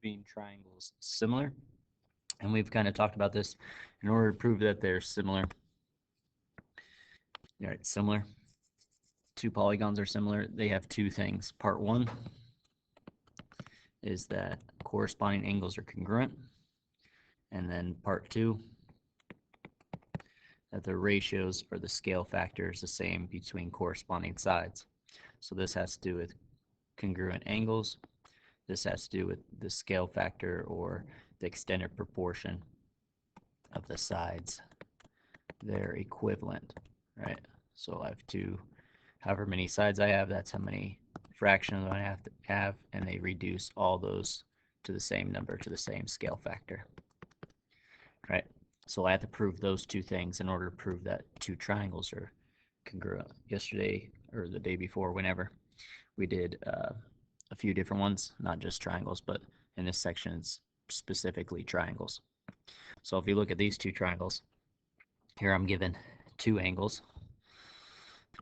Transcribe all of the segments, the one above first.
proving triangles similar. And we've kind of talked about this. In order to prove that they're similar, all right, similar, two polygons are similar, they have two things. Part one is that corresponding angles are congruent. And then part two, that the ratios or the scale factor is the same between corresponding sides. So this has to do with congruent angles. This has to do with the scale factor or the extended proportion of the sides. They're equivalent, right? So I have two, however many sides I have, that's how many fractions I have to have, and they reduce all those to the same number, to the same scale factor, right? So I have to prove those two things in order to prove that two triangles are congruent. Yesterday, or the day before, whenever, we did a few different ones, not just triangles, but in this section it's specifically triangles. So if you look at these two triangles, here I'm given two angles,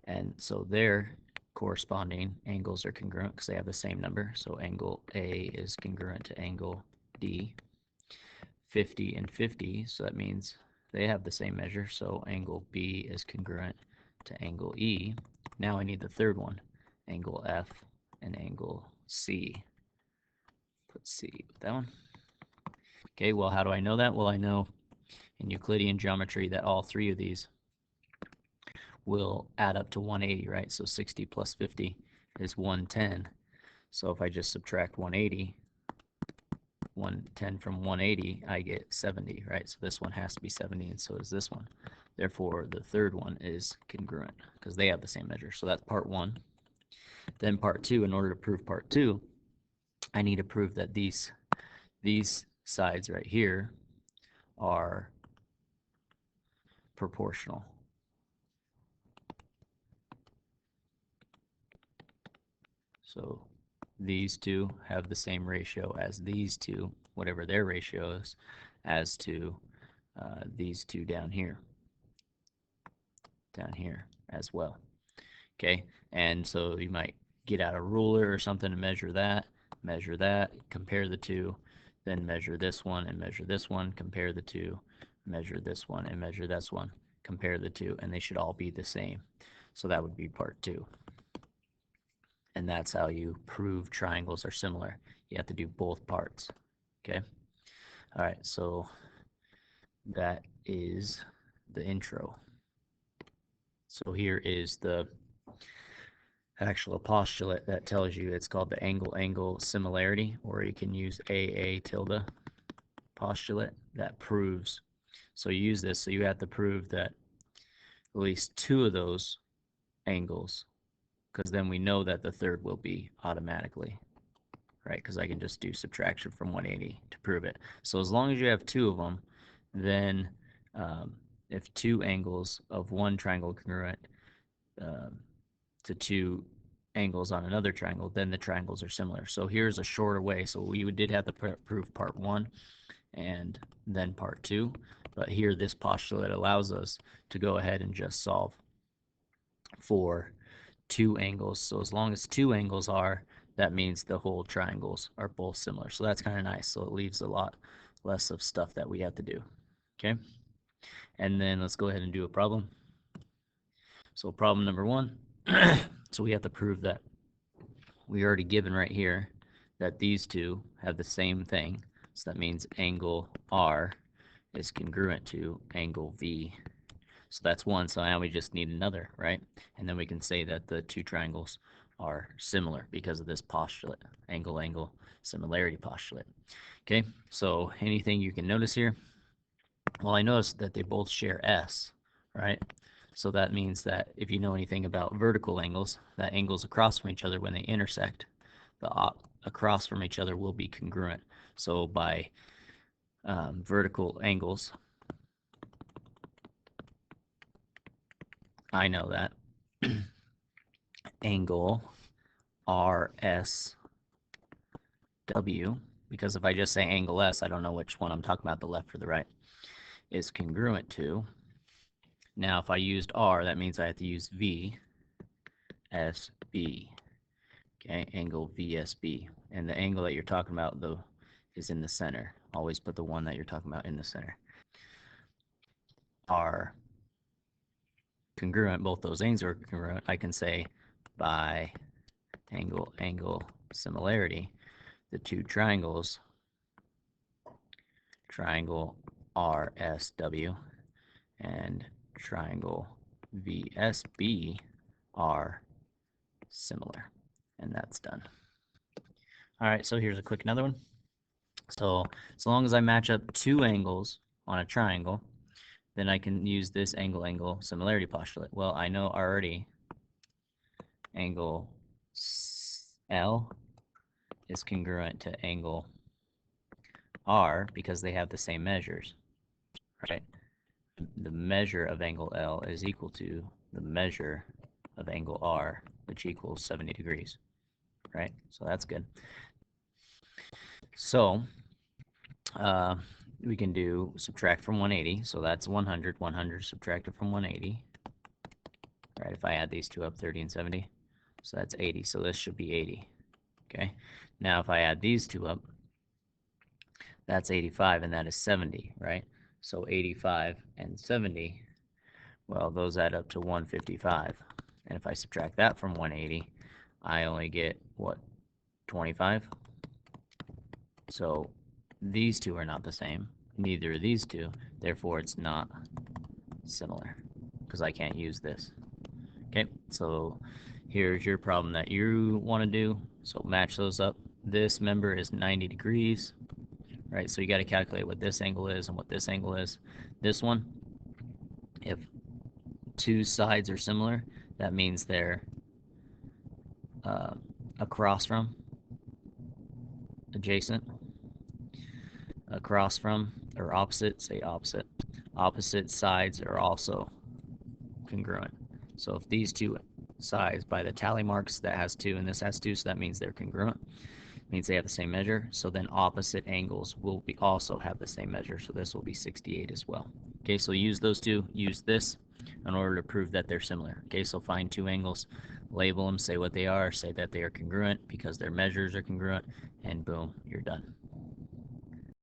and so their corresponding angles are congruent because they have the same number. So angle A is congruent to angle D. 50 and 50, so that means they have the same measure, so angle B is congruent to angle E. Now I need the third one, angle F and angle C. Put C with that one. Okay, well, how do I know that? Well, I know in Euclidean geometry that all three of these will add up to 180, right? So 60 plus 50 is 110. So if I just subtract 180, 110 from 180, I get 70, right? So this one has to be 70, and so is this one. Therefore, the third one is congruent because they have the same measure. So that's part one. Then part two, in order to prove part two, I need to prove that these sides right here are proportional. So these two have the same ratio as these two, whatever their ratio is, as to these two down here as well. Okay, and so you might get out a ruler or something to measure that, compare the two, then measure this one and measure this one, compare the two, measure this one and measure this one, compare the two, and they should all be the same. So that would be part two. And that's how you prove triangles are similar. You have to do both parts. Okay? All right, so that is the intro. So here is the actual postulate that tells you. It's called the angle-angle similarity, or you can use AA tilde postulate that proves. So you use this, so you have to prove that at least two of those angles, because then we know that the third will be automatically, right? Because I can just do subtraction from 180 to prove it. So as long as you have two of them, then if two angles of one triangle congruent to two angles on another triangle, then the triangles are similar. So here's a shorter way. So we did have to prove part one and then part two, but here this postulate allows us to go ahead and just solve for two angles. So as long as two angles are, that means the whole triangles are both similar. So that's kind of nice. So it leaves a lot less of stuff that we have to do. Okay, and then let's go ahead and do a problem. So problem number one. So we have to prove that we already given right here that these two have the same thing. So that means angle R is congruent to angle V. So that's one, so now we just need another, right? And then we can say that the two triangles are similar because of this postulate, angle-angle similarity postulate. Okay, so anything you can notice here? Well, I noticed that they both share S, right? So that means that if you know anything about vertical angles, that angles across from each other when they intersect, the across from each other will be congruent. So by vertical angles, I know that angle RSW, because if I just say angle S, I don't know which one I'm talking about, the left or the right, is congruent to. Now, if I used R, that means I have to use VSB. Okay, angle VSB. And the angle that you're talking about, the is in the center. Always put the one that you're talking about in the center. Are congruent, both those angles are congruent, I can say by angle similarity, the two triangles, triangle RSW and triangle VSB, are similar. And that's done. All right, so here's a quick another one. So as long as I match up two angles on a triangle, then I can use this angle similarity postulate. Well, I know already angle L is congruent to angle R because they have the same measures, right? The measure of angle L is equal to the measure of angle R, which equals 70 degrees, right? So that's good. So we can do subtract from 180, so that's 100. 100 subtracted from 180, right? If I add these two up, 30 and 70, so that's 80. So this should be 80, okay? Now if I add these two up, that's 85, and that is 70, right? So 85 and 70, well, those add up to 155. And if I subtract that from 180, I only get, what, 25? So these two are not the same. Neither are these two. Therefore, it's not similar because I can't use this. Okay, so here's your problem that you want to do. So match those up. This member is 90 degrees, right? So you got to calculate what this angle is and what this angle is. This one, if two sides are similar, that means they're across from, adjacent, across from, or opposite, say opposite. Opposite sides are also congruent. So if these two sides, by the tally marks, that has 2 and this has 2, so that means they're congruent. It means they have the same measure. So then opposite angles will be also have the same measure. So this will be 68 as well. Okay, so use those two, use this in order to prove that they're similar. Okay, so find two angles, label them, say what they are, say that they are congruent because their measures are congruent, and boom, you're done.